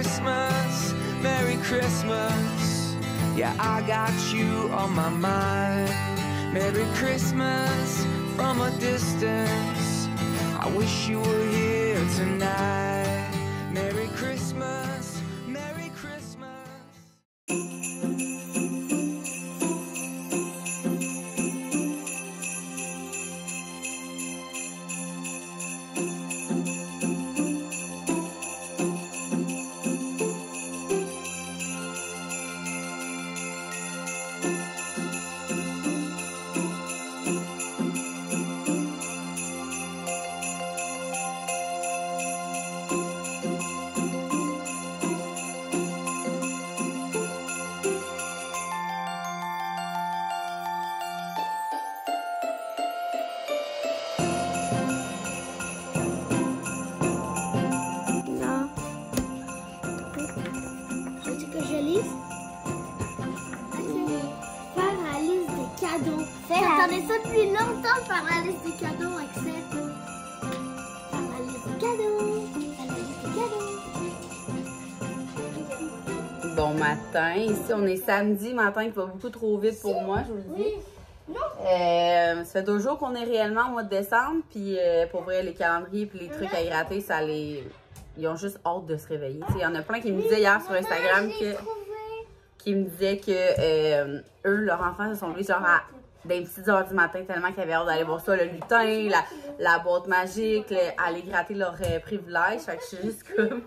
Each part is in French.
Christmas, Merry Christmas. Yeah, I got you on my mind. Merry Christmas from a distance. I wish you were here tonight. Merry Christmas, Merry Christmas. J'attendais ça depuis longtemps de faire la liste des cadeaux, Axel. Faire la liste des cadeaux. Faire la liste des cadeaux. Bon matin. Ici, on est samedi matin qui va beaucoup trop vite pour moi, je vous le dis. Ça fait 2 jours qu'on est réellement au mois de décembre. Puis pour vrai, les calendriers et les trucs à gratter, ça les... Ils ont juste hâte de se réveiller. Il y en a plein qui me disaient hier sur Instagram qui me disaient que eux, leurs enfants se sont levés genre à des petites heures du matin tellement qu'ils avaient hâte d'aller voir ça, le lutin, la boîte magique, aller gratter leurs privilèges. Fait que je suis juste comme,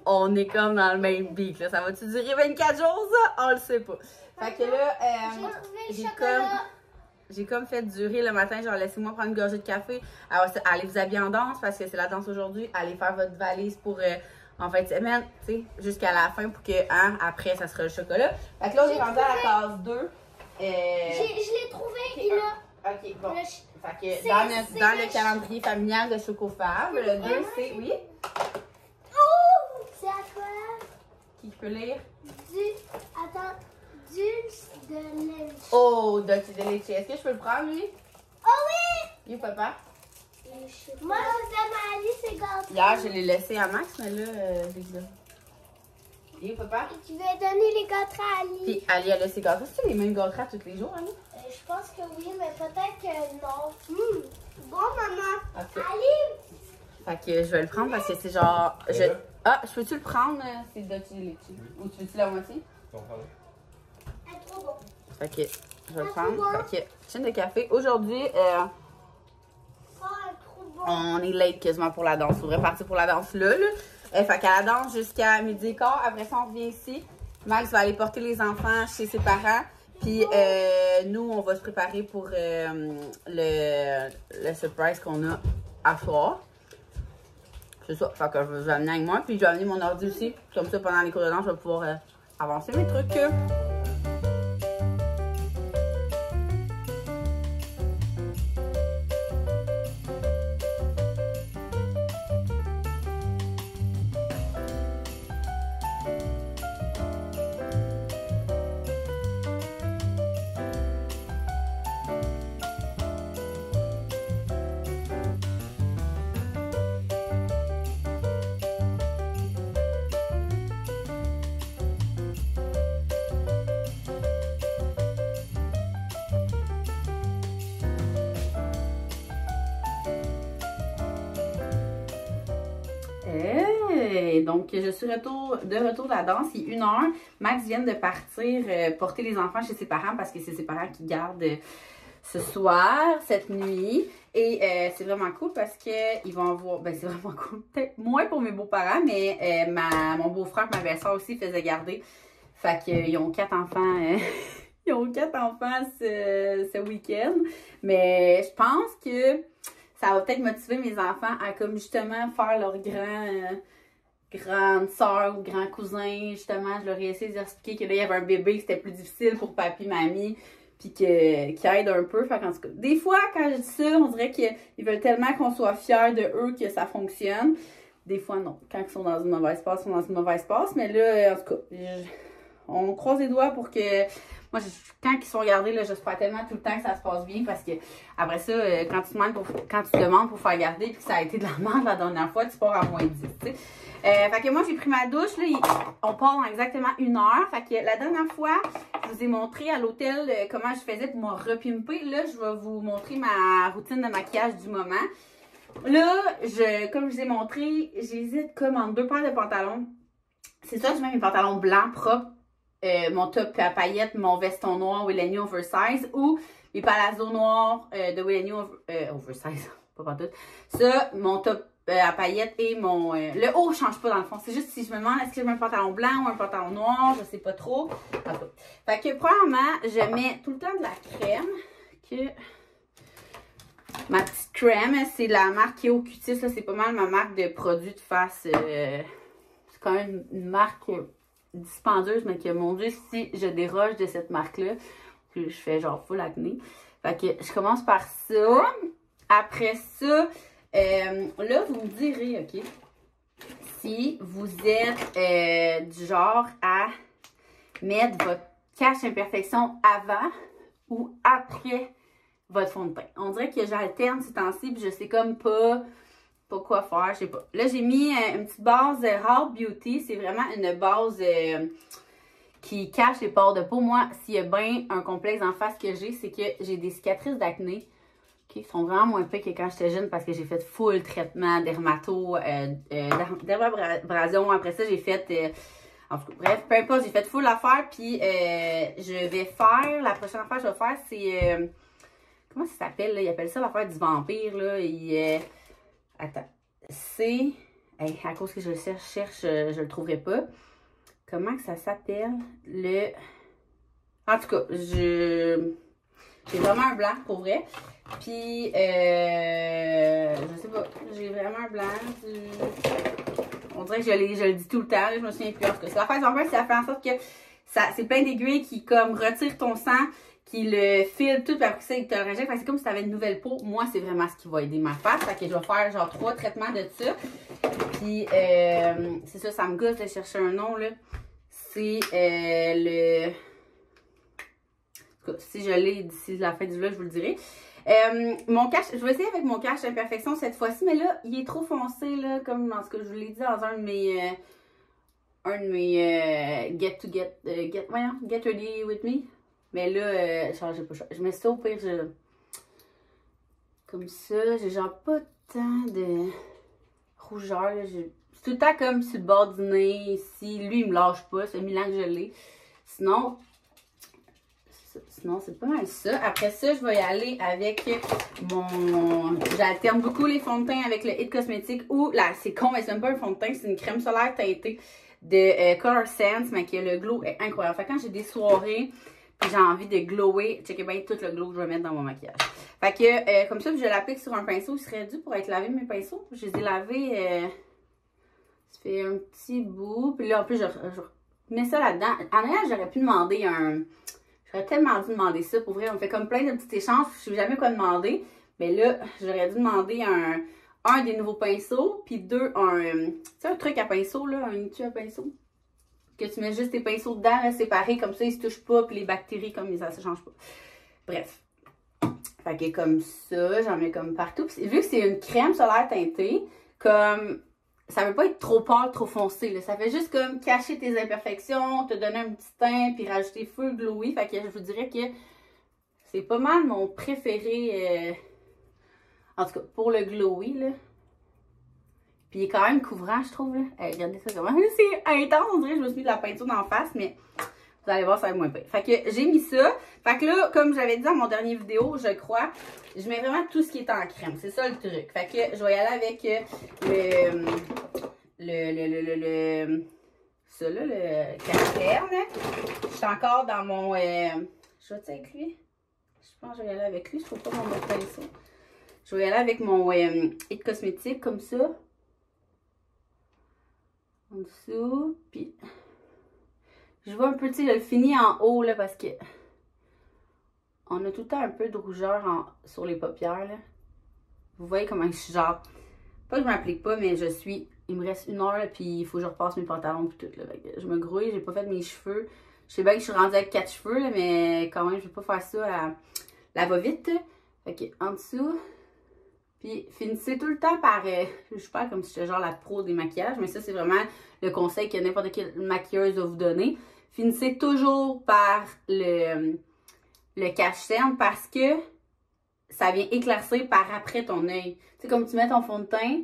on est comme dans le même beat, là. Ça va-tu durer 24 jours, ça? On le sait pas. Fait que là, j'ai comme fait durer le matin, genre laissez-moi prendre une gorgée de café, allez vous habiller en danse parce que c'est la danse aujourd'hui, allez faire votre valise pour en fin de semaine, tu sais, jusqu'à la fin pour que, après, ça sera le chocolat. Fait que là, on est rendu à la case 2. Je l'ai trouvé, il est là. Ok, bon. Fait que dans le calendrier familial de Chocofab, le 2, c'est, oui? Oh! C'est à quoi? Qui peut lire? Dulce de leche. Oh, Dulce de leche. Est-ce que je peux le prendre, lui? Oh oui! Oui, papa? Moi, je faisais ma liste, c'est gâteau. Hier, je l'ai laissé à Max, mais là, j'ai là. Oui, papa? Tu vas donner les gâteaux à Ali. Puis Ali, elle a ses gâteaux. C'est les mêmes gâteaux tous les jours, Ali? Je pense que oui, mais peut-être que non. Bon, maman. Okay. Ali! Fait que je vais le prendre parce que c'est genre... Ah, je peux-tu le prendre? C'est Dulce de leche. Ou tu veux-tu la moitié? Elle est trop bon. Fait que je vais le prendre. Fait que, chaîne de café. Aujourd'hui, on est late quasiment pour la danse. Il faudrait partir pour la danse là. Fait qu'elle danse jusqu'à 12h15. Après ça, on revient ici. Max va aller porter les enfants chez ses parents. Puis nous, on va se préparer pour le surprise qu'on a à soir. C'est ça. Fait que je vais amener avec moi. Puis je vais amener mon ordi aussi. Comme ça, pendant les cours de danse, je vais pouvoir avancer mes trucs. Donc, je suis de retour de la danse. Il est 1h. Max vient de partir porter les enfants chez ses parents parce que c'est ses parents qui gardent ce soir, cette nuit. Et c'est vraiment cool parce qu'ils vont avoir... Ben, c'est vraiment cool. Peut-être moins pour mes beaux-parents, mais mon beau-frère et ma belle-sœur aussi faisaient garder. Fait qu'ils ont 4 enfants... ils ont 4 enfants ce week-end. Mais je pense que ça va peut-être motiver mes enfants à comme justement faire leur grande soeur ou grand cousin. Justement, je leur ai essayé d'expliquer que là, il y avait un bébé, que c'était plus difficile pour papy, mamie, puis qu'ils aident un peu. Fait qu'en tout cas, des fois, quand je dis ça, on dirait qu'ils veulent tellement qu'on soit fiers de eux que ça fonctionne. Des fois, non. Quand ils sont dans une mauvaise passe, ils sont dans une mauvaise passe. Mais là, en tout cas, on croise les doigts pour que Moi, quand ils sont gardés, là, j'espère tellement tout le temps que ça se passe bien parce que après ça, quand tu demandes pour faire garder et que ça a été de la merde la dernière fois, tu pars à moins 10, tu sais. Fait que moi, j'ai pris ma douche, là, on part dans exactement 1 heure. Fait que la dernière fois, je vous ai montré à l'hôtel comment je faisais pour me repimper. Là, je vais vous montrer ma routine de maquillage du moment. Là, comme je vous ai montré, j'hésite comme entre 2 paires de pantalons. C'est ça, je mets mes pantalons blancs propres, mon top à paillettes, mon veston noir Willeny oversize ou mes palazzos noirs de Willeny oversize, pas partout. Ça, mon top à paillettes et mon... le haut ne change pas dans le fond. C'est juste si je me demande est-ce que je mets un pantalon blanc ou un pantalon noir, je sais pas trop. Fait que premièrement, je mets tout le temps de la crème. Ma petite crème, c'est la marque Keo Cutis. C'est pas mal ma marque de produits de face. C'est quand même une marque dispendieuse, mais que mon Dieu, si je déroge de cette marque-là, je fais genre full acné. Fait que je commence par ça. Après ça, là, vous me direz, OK, si vous êtes du genre à mettre votre cache imperfection avant ou après votre fond de teint. On dirait que j'alterne ces temps-ci, puis je sais comme pas quoi faire, je sais pas. Là, j'ai mis une petite base Rare Beauty. C'est vraiment une base qui cache les pores de peau. Moi, s'il y a bien un complexe en face que j'ai, c'est que j'ai des cicatrices d'acné qui sont vraiment moins pires que quand j'étais jeune parce que j'ai fait full traitement, dermabrasion. Après ça, j'ai fait... en tout cas, bref, peu importe, j'ai fait full affaire. Puis, je vais faire... La prochaine affaire que je vais faire, c'est... comment ça s'appelle, là? Ils appellent ça l'affaire du vampire, là. Attends. C'est... Hey, à cause que je le cherche, je le trouverai pas. Comment que ça s'appelle? En tout cas, j'ai vraiment un blanc, pour vrai. Puis, je sais pas, j'ai vraiment un blanc. On dirait que je le dis tout le temps, là, je me souviens plus. En tout cas, c'est l'affaire du vampire, ça fait en sorte que c'est plein d'aiguilles qui, comme, retirent ton sang, qui le file tout, puis après ça, il te le rejette. C'est comme si tu avais une nouvelle peau. Moi, c'est vraiment ce qui va aider ma face. Fait que je vais faire genre 3 traitements de ça. Puis, c'est ça me gosse de chercher un nom, là. C'est le... Si je l'ai d'ici la fin du vlog, je vous le dirai. Mon cache, je vais essayer avec mon cache imperfection cette fois-ci, mais là, il est trop foncé, là, comme dans ce que je vous l'ai dit dans un de mes get ready with me. Mais là, j'ai pas. Je mets ça au pire, comme ça, j'ai genre pas tant de rougeur, là. C'est tout le temps comme sur le bord du nez, ici. Lui, il me lâche pas, c'est 1000 ans que je l'ai. Sinon, c'est pas mal ça. Après ça, je vais y aller avec mon... J'alterne beaucoup les fonds de teint avec le It Cosmetics ou, là, c'est con, mais c'est même pas un fond de teint, c'est une crème solaire teintée de Color Sense, mais que le glow est incroyable. Fait que quand j'ai des soirées, puis j'ai envie de glower, checkez bien tout le glow que je vais mettre dans mon maquillage. Fait que, comme ça, je l'applique sur un pinceau. Il serait dû pour être lavé, mes pinceaux. Je les ai lavés, ça fait un petit bout. Puis là, en plus, je mets ça là-dedans. En réalité, j'aurais pu demander un... J'aurais tellement dû demander ça. Pour vrai, on fait comme plein de petits échanges. Je ne sais jamais quoi demander. Mais là, j'aurais dû demander un des nouveaux pinceaux. Puis 2, tu sais, un truc à pinceau, là, un étui à pinceau. Que tu mets juste tes pinceaux dedans, là, séparés, comme ça, ils se touchent pas, puis les bactéries, comme ça se change pas. Bref. Fait que comme ça, j'en mets comme partout. Puis, vu que c'est une crème solaire teintée, comme ça veut pas être trop pâle, trop foncé, là. Ça fait juste comme cacher tes imperfections, te donner un petit teint, puis rajouter full glowy. Fait que je vous dirais que c'est pas mal mon préféré, en tout cas, pour le glowy, là. Puis il est quand même couvrant, je trouve, là. Regardez ça comment. C'est intense, on dirait que je me suis mis de la peinture d'en face, mais vous allez voir, ça va être moins pire. Fait que j'ai mis ça. Fait que là, comme j'avais dit dans mon dernier vidéo, je crois, je mets vraiment tout ce qui est en crème. C'est ça le truc. Fait que je vais y aller avec ça là, le Casterne. Je suis encore dans mon... je vais-tu avec lui? Je pense que je vais y aller avec lui. Je trouve pas mon autre pinceau. Je vais y aller avec mon It Cosmetics, comme ça. En dessous, puis je vois un peu, tu sais, je le finis en haut, là, parce que on a tout le temps un peu de rougeur sur les paupières, là. Vous voyez comment je suis genre, pas que je m'applique pas, mais il me reste 1 heure, là, puis il faut que je repasse mes pantalons, puis tout, là. Je me grouille, j'ai pas fait mes cheveux, Je sais bien que je suis rendue avec 4 cheveux, là, mais quand même, je vais pas faire ça à la va-vite. Fait que en dessous. Puis finissez tout le temps par, je sais pas comme si j'étais genre la pro des maquillages, mais ça c'est vraiment le conseil que n'importe quelle maquilleuse va vous donner. Finissez toujours par le cache-cerne parce que ça vient éclaircir par après ton œil. Tu sais, comme tu mets ton fond de teint,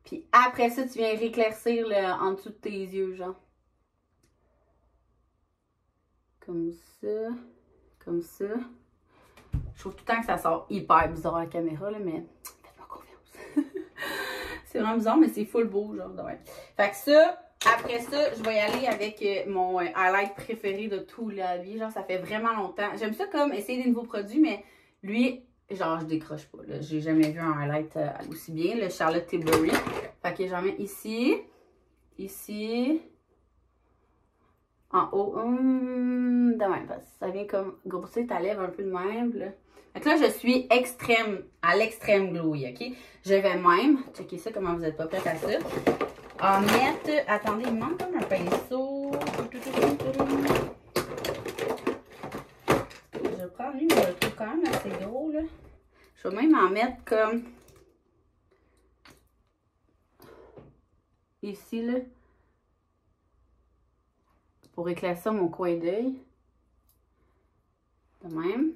puis après ça, tu viens rééclaircir en dessous de tes yeux, genre. Comme ça, comme ça. Je trouve tout le temps que ça sort hyper bizarre à la caméra, là, mais faites-moi confiance. C'est vraiment bizarre, mais c'est full beau, genre. Ouais. Fait que ça, après ça, je vais y aller avec mon highlight préféré de toute la vie. Genre, ça fait vraiment longtemps. J'aime ça comme essayer des nouveaux produits, mais lui, genre, je décroche pas. J'ai jamais vu un highlight aussi bien. Le Charlotte Tilbury. Fait que j'en mets ici, ici, en haut. De même, parce que ça vient comme grossir ta lèvre un peu de même. Là. Fait que là, je suis à l'extrême glowy, ok? Je vais même, checker ça, comment vous êtes pas prêts à ça, en mettre, attendez, il me manque comme un pinceau. Je vais prendre lui, mais je le trouve quand même assez gros, là. Je vais même en mettre comme ici, là, pour éclaircir mon coin d'œil. De même.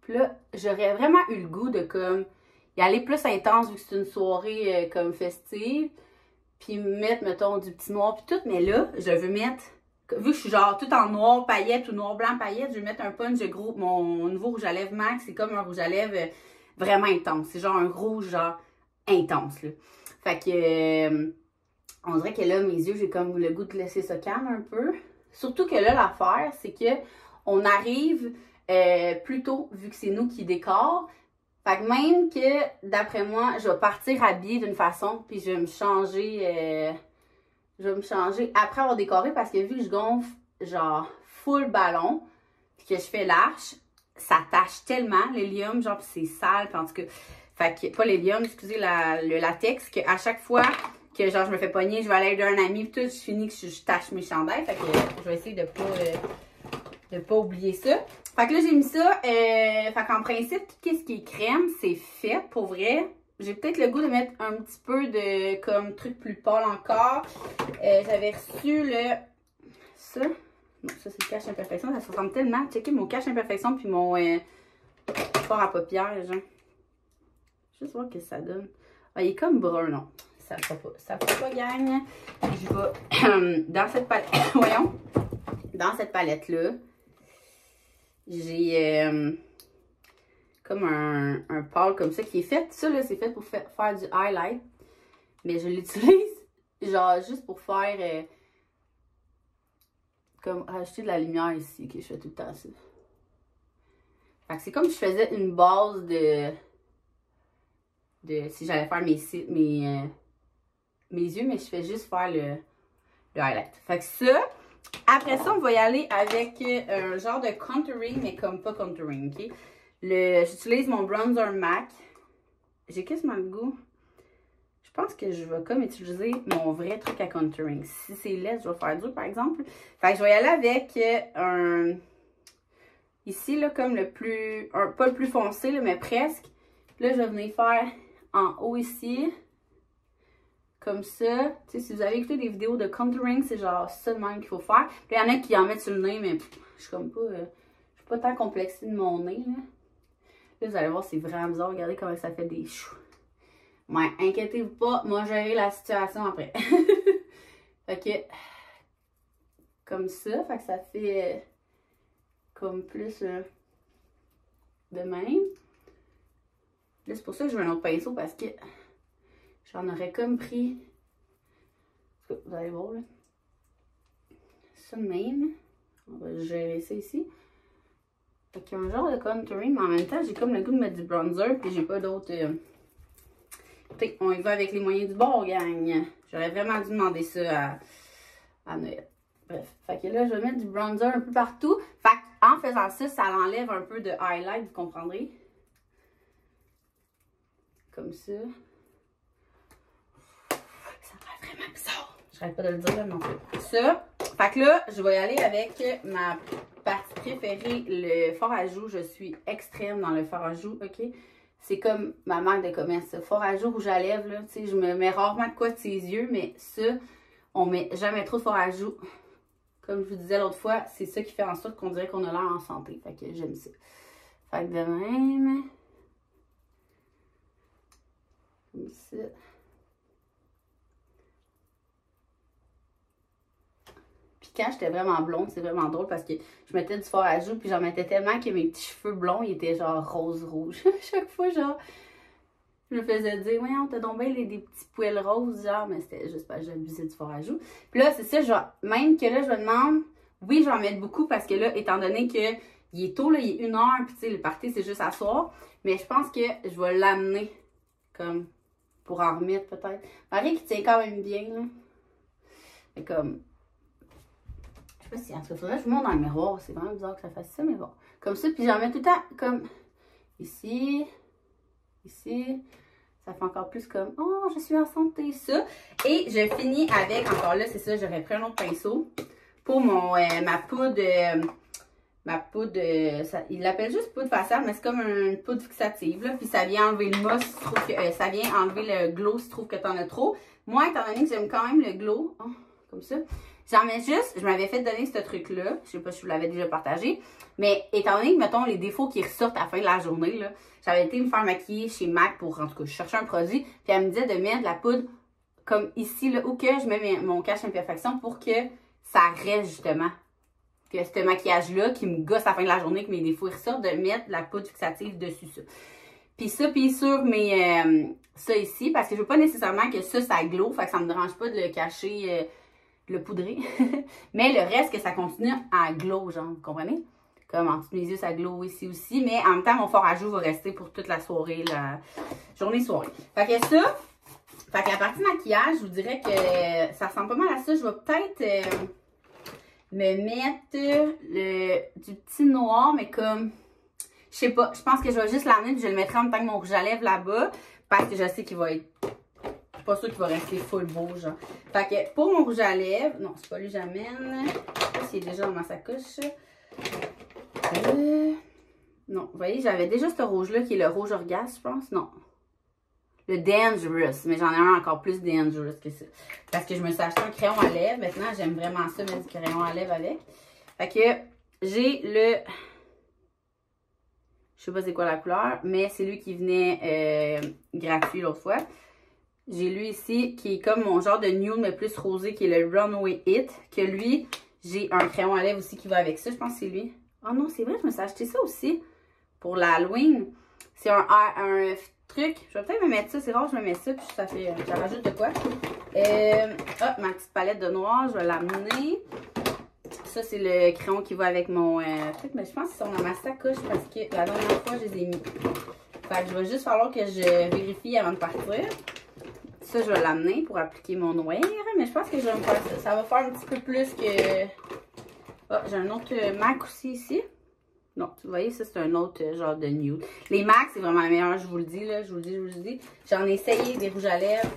Puis là, j'aurais vraiment eu le goût de comme y aller plus intense vu que c'est une soirée comme festive. Puis mettre, mettons, du petit noir puis tout. Mais là, je veux mettre, vu que je suis genre tout en noir paillette ou noir blanc paillette, je vais mettre un punch de gros. Mon nouveau rouge à lèvres Max, c'est comme un rouge à lèvres vraiment intense. C'est genre un rouge genre intense, là. Fait que on dirait que là, mes yeux, j'ai comme le goût de laisser ça calme un peu. Surtout que là, l'affaire, c'est que on arrive plus tôt, vu que c'est nous qui décore. Fait que même que, d'après moi, je vais partir habillée d'une façon, puis je vais me changer après avoir décoré, parce que vu que je gonfle, genre, full ballon, puis que je fais l'arche, ça tache tellement, l'hélium, genre, puis c'est sale, puis en tout cas, fait que, pas l'hélium, excusez, le latex, qu'à chaque fois que, genre, je me fais pogner, je vais aller d'un ami, puis tout, je finis que je tâche mes chandails, fait que je vais essayer de pas oublier ça. Fait que là, j'ai mis ça. Fait qu'en principe, tout ce qui est crème, c'est fait pour vrai. J'ai peut-être le goût de mettre un petit peu de comme truc plus pâle encore. J'avais reçu le... Ça. Non, ça, c'est le cache imperfection. Ça se ressemble tellement. Checkez mon cache imperfection puis mon fort à paupières, genre. Juste voir ce que ça donne. Ah, il est comme brun, non. Ça ne fera pas. Ça ne fera pas, gang. Je vais dans cette palette. Voyons. Dans cette palette-là. J'ai comme un pâle comme ça qui est fait. Ça, là, c'est fait pour faire du highlight. Mais je l'utilise, genre, juste pour faire comme rajouter de la lumière ici, que je fais tout le temps ça. Fait que c'est comme si je faisais une base de si j'allais faire mes yeux, mais je fais juste faire le highlight. Fait que ça... Après ça, on va y aller avec un genre de contouring, mais comme pas contouring, ok? J'utilise mon bronzer MAC. J'ai quasiment le goût. Je pense que je vais comme utiliser mon vrai truc à contouring. Si c'est laid, je vais faire dur, par exemple. Fait que je vais y aller avec un... Ici, là, comme le plus... pas le plus foncé, là, mais presque. Là, je vais venir faire en haut ici. Comme ça. Tu sais, si vous avez écouté des vidéos de contouring, c'est genre ça de même qu'il faut faire. Puis il y en a qui en mettent sur le nez, mais je suis comme pas... je suis pas tant complexée de mon nez, là. Là, vous allez voir, c'est vraiment bizarre. Regardez comment ça fait des choux. Ouais, inquiétez-vous pas. Moi, gérer la situation après. Fait que... Comme ça. Fait que ça fait... comme plus... de même. Là, c'est pour ça que je veux un autre pinceau, parce que... j'en aurais comme pris, vous allez voir là, ça de même, on va gérer ça ici. Fait qu'il y a un genre de contouring, mais en même temps, j'ai comme le goût de mettre du bronzer, puis j'ai pas d'autres... Écoutez, on y va avec les moyens du bord, gang. J'aurais vraiment dû demander ça à Noël. Bref, fait que là, je vais mettre du bronzer un peu partout. Fait qu'en faisant ça, ça l'enlève un peu de highlight, vous comprendrez. Comme ça. Ça va vraiment bizarre. Je j'arrête pas de le dire là non plus. Ça, fait que là, je vais y aller avec ma partie préférée, le fard à joues. Je suis extrême dans le fard à joues, ok? C'est comme ma marque de commerce. Fard à joues, rouge à lèvres, là, tu sais, je me mets rarement de quoi de ses yeux, mais ça, on met jamais trop de fard à joues. Comme je vous disais l'autre fois, c'est ça qui fait en sorte qu'on dirait qu'on a l'air en santé. Fait que j'aime ça. Fait que de même. Comme ça. Puis quand j'étais vraiment blonde, c'est vraiment drôle parce que je mettais du fard à joues, puis j'en mettais tellement que mes petits cheveux blonds, ils étaient genre rose-rouge. Chaque fois, genre, je me faisais dire, voyons, t'as donc bien des petits poils roses, genre, mais c'était juste parce que j'abusais du fard à joues. Puis là, c'est ça, genre, même que là, je me demande, oui, je vais en mettre beaucoup parce que là, étant donné que il est tôt, là, il est 1h, puis tu sais, le party, c'est juste à soir, mais je pense que je vais l'amener, comme, pour en remettre peut-être. Marie qui tient quand même bien, là. Mais comme, je sais pas si, en tout cas, faudrait que je vous montre dans le miroir, c'est vraiment bizarre que ça fasse ça, mais bon. Comme ça, puis j'en mets tout le temps, comme, ici, ici. Ça fait encore plus comme, oh, je suis en santé, ça. Et je finis avec, encore là, c'est ça, j'aurais pris un autre pinceau pour mon, ma poudre, il l'appelle juste poudre faciale, mais c'est comme une poudre fixative, là. Puis ça vient enlever le moss, si tu trouves que, ça vient enlever le glow si tu trouves que t'en as trop. Moi, étant donné que j'aime quand même le glow, oh, comme ça, j'en mets juste, je m'avais fait donner ce truc-là, je sais pas si je vous l'avais déjà partagé, mais étant donné que, mettons, les défauts qui ressortent à la fin de la journée, là, j'avais été me faire maquiller chez MAC pour, en tout cas, je cherchais un produit, puis elle me disait de mettre de la poudre comme ici, là, où que je mets mon cache imperfection pour que ça reste, justement. Que ce maquillage-là, qui me gosse à la fin de la journée, que mes défauts ressortent, de mettre de la poudre fixative dessus, ça. Puis ça, puis sur mes, ça ici, parce que je veux pas nécessairement que ça glow, fait que ça me dérange pas de le cacher, le poudrer. Mais le reste, que ça continue à glow, genre, vous comprenez? Comme en dessous de mes yeux, ça glow ici aussi. Mais en même temps, mon fard à joues va rester pour toute la soirée, la journée-soirée. Fait que ça, fait que la partie maquillage, je vous dirais que ça ressemble pas mal à ça. Je vais peut-être me mettre du petit noir, mais comme, je sais pas, je pense que je vais juste l'amener et je le mettrai en même temps que mon rouge à lèvres là-bas. Parce que je sais qu'il va être, je suis pas sûre qu'il va rester full beau, genre. Fait que pour mon rouge à lèvres, non, c'est pas lui que j'amène. Je sais pas s'il est déjà dans ma sacoche. Non, vous voyez, j'avais déjà ce rouge-là qui est le rouge orgasme, je pense. Non. Le Dangerous. Mais j'en ai un encore plus Dangerous que ça. Parce que je me suis acheté un crayon à lèvres. Maintenant, j'aime vraiment ça, mettre du crayon à lèvres avec. Fait que j'ai le... Je sais pas c'est quoi la couleur, mais c'est lui qui venait gratuit l'autre fois. J'ai lui ici qui est comme mon genre de nude, mais plus rosé, qui est le Runway It. Que lui, j'ai un crayon à lèvres aussi qui va avec ça. Je pense que c'est lui. Oh non, c'est vrai, je me suis acheté ça aussi pour l'Halloween. C'est un truc. Je vais peut-être me mettre ça. C'est rare, je me mets ça, puis ça fait. Je rajoute de quoi. Ma petite palette de noir, je vais l'amener. Ça, c'est le crayon qui va avec mon truc, mais je pense qu'ils sont dans ma sacoche parce que la dernière fois, je les ai mis. Fait que je vais juste falloir que je vérifie avant de partir. Ça, je vais l'amener pour appliquer mon noir, mais je pense que je vais me faire ça. Ça va faire un petit peu plus que... Oh, j'ai un autre MAC aussi ici. Non, vous voyez, ça, c'est un autre genre de nude. Les MAC, c'est vraiment la meilleure, je vous le dis, là. Je vous le dis. J'en ai essayé des rouges à lèvres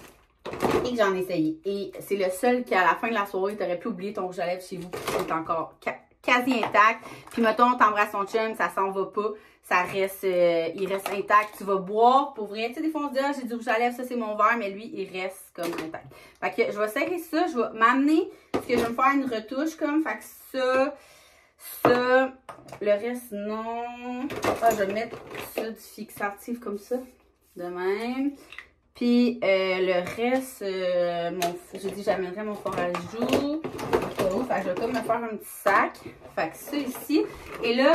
et que j'en ai essayé. Et c'est le seul qui, à la fin de la soirée, t'aurais pu oublier ton rouge à lèvres chez vous. C'est encore quasi intact. Puis, mettons, t'embrasses ton chum, ça s'en va pas. Ça reste, il reste intact. Tu vas boire, pour vrai. Tu sais, des fois, on se dit, ah, j'ai du rouge à lèvres, ça, c'est mon verre. Mais lui, il reste comme intact. Fait que je vais serrer ça. Je vais m'amener, parce que je vais me faire une retouche, comme. Fait que ça, le reste, non. Ah, je vais mettre ça du fixatif comme ça. De même. Puis, le reste, j'ai dit, j'amènerais mon fard à joues. Fait que je vais comme me faire un petit sac. Fait que ça ici. Et là,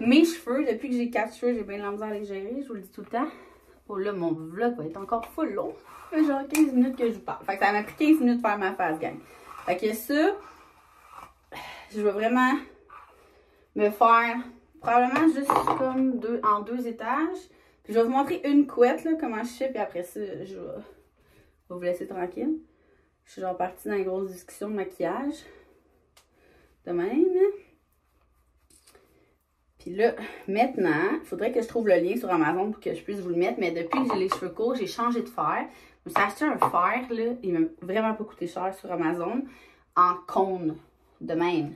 mes cheveux, depuis que j'ai 4 cheveux, j'ai bien de la misère à les gérer. Je vous le dis tout le temps. Oh là, mon vlog va être encore full long. Ça fait genre 15 minutes que je vous parle. Fait que ça m'a pris 15 minutes de faire ma face, gang. Fait que ça, je vais vraiment me faire probablement juste comme en deux étages. Puis je vais vous montrer une couette, là, comment je fais. Puis après ça, je vais vous laisser tranquille. Je suis genre partie dans une grosse discussion de maquillage. De même. Puis là, maintenant, il faudrait que je trouve le lien sur Amazon pour que je puisse vous le mettre. Mais depuis que j'ai les cheveux courts, j'ai changé de fer. Je me suis acheté un fer, là, il m'a vraiment pas coûté cher sur Amazon, en cône, de même.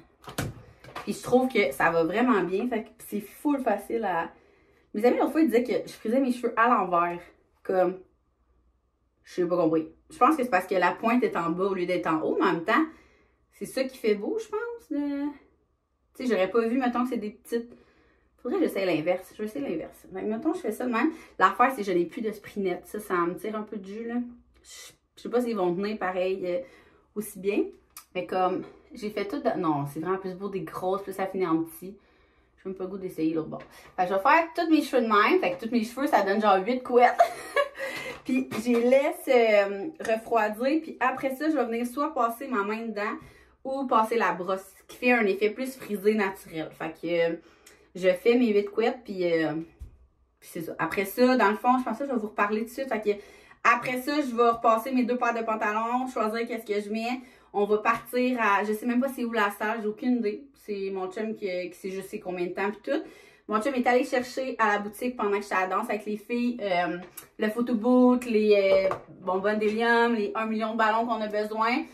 Puis je trouve que ça va vraiment bien, fait que c'est full facile à... Mes amis, l'autre fois, ils disaient que je frisais mes cheveux à l'envers, comme... Je sais pas compris. Je pense que c'est parce que la pointe est en bas au lieu d'être en haut, mais en même temps, c'est ça qui fait beau, je pense. Tu sais, j'aurais pas vu, mettons, que c'est des petites... Faudrait que j'essaie l'inverse. Je vais essayer l'inverse. Mettons, je fais ça de même. L'affaire, c'est que je n'ai plus de sprinette. Ça me tire un peu de jus, là. Je sais pas s'ils vont tenir pareil aussi bien. Mais comme, j'ai fait tout de... Non, c'est vraiment plus beau des grosses, plus ça finit en petit. J'ai même pas le goût d'essayer l'autre bord. Fait que je vais faire tous mes cheveux de même. Fait que tous mes cheveux, ça donne genre 8 couettes. Puis, je les laisse refroidir. Puis après ça, je vais venir soit passer ma main dedans ou passer la brosse. Ce qui fait un effet plus frisé naturel. Fait que je fais mes 8 couettes. Puis c'est ça. Après ça, dans le fond, je pense que je vais vous reparler tout de suite. Fait que après ça, je vais repasser mes 2 paires de pantalons. Choisir qu'est-ce que je mets. On va partir à... Je sais même pas c'est où la salle. J'ai aucune idée. C'est mon chum qui sait je sais combien de temps. Puis tout. Mon chum est allé chercher à la boutique pendant que j'étais à la danse avec les filles le photoboot, les bonbonnes d'hélium, les 1 million de ballons qu'on a besoin.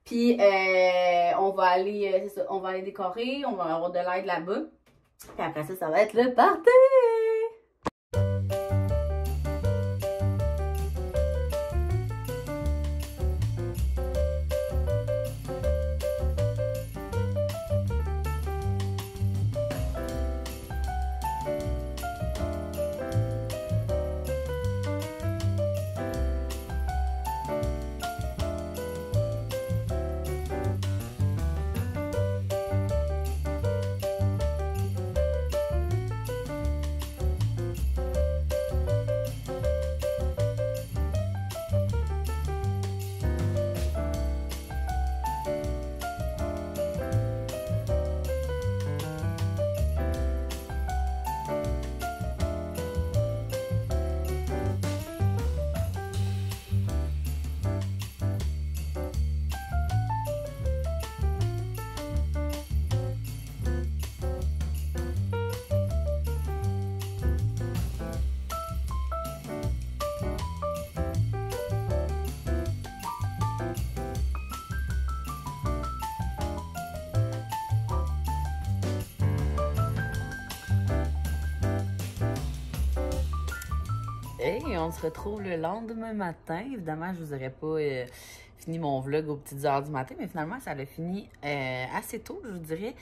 Puis on va aller, c'est ça, on va aller décorer, on va avoir de l'aide là-bas. Puis après ça, ça va être le party! Hey, on se retrouve le lendemain matin. Évidemment, je vous aurais pas fini mon vlog aux petites heures du matin, mais finalement, ça a fini assez tôt, je vous dirais.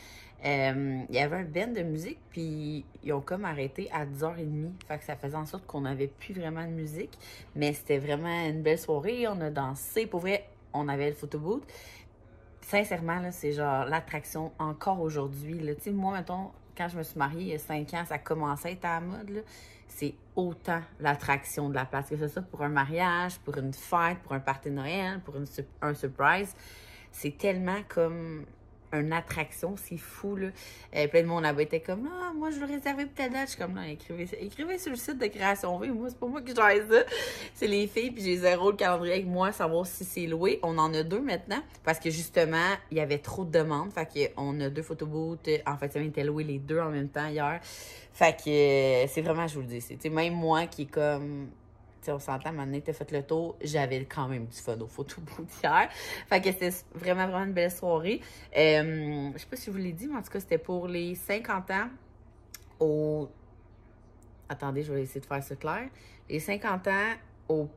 Il y avait un band de musique, puis ils ont comme arrêté à 10h30. Fait que ça faisait en sorte qu'on n'avait plus vraiment de musique. Mais c'était vraiment une belle soirée. On a dansé. Pour vrai, on avait le photoboot. Sincèrement, là, c'est genre l'attraction encore aujourd'hui. Tu sais, moi, mettons, quand je me suis mariée il y a 5 ans, ça commençait à être à la mode, là. C'est autant l'attraction de la place, que ce soit pour un mariage, pour une fête, pour un party de Noël, pour un surprise. C'est tellement comme une attraction, c'est fou, là. Plein de monde là-bas était comme, ah, moi, je veux réserver pour telle date. Je suis comme, non, écrivez sur le site de Création V. Moi, c'est pas moi qui gère ça. C'est les filles, puis j'ai zéro le calendrier avec moi, savoir si c'est loué. On en a 2 maintenant, parce que justement, il y avait trop de demandes. Fait qu'on a 2 photobooths. En fait, ça était loué les 2 en même temps hier. Fait que c'est vraiment, je vous le dis, c'est même moi qui est comme... on s'entend, maintenant, t'as fait le tour, j'avais quand même du fun au photoboot hier. Fait que c'était vraiment, vraiment une belle soirée. Je sais pas si je vous l'ai dit, mais en tout cas, c'était pour les 50 ans au... Attendez, je vais essayer de faire ça clair. Les 50 ans au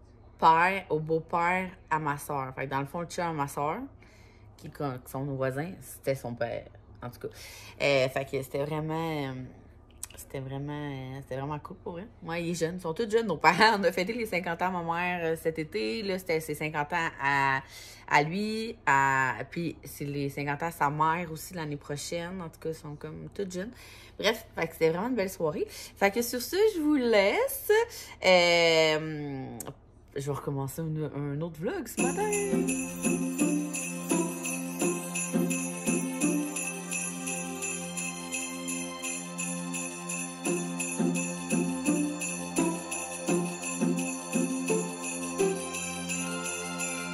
beau-père à ma soeur. Fait que dans le fond, le chum à ma soeur, qui sont nos voisins, c'était son père, en tout cas. Fait que c'était vraiment... C'était vraiment cool pour eux. Moi, il est jeune. Ils sont tous jeunes. Nos parents, on a fêté les 50 ans à ma mère cet été. Là, c'était ses 50 ans à lui. Puis, c'est les 50 ans à sa mère aussi l'année prochaine. En tout cas, ils sont comme tous jeunes. Bref, fait que c'était vraiment une belle soirée. Fait que sur ce, je vous laisse. Je vais recommencer un autre vlog ce matin.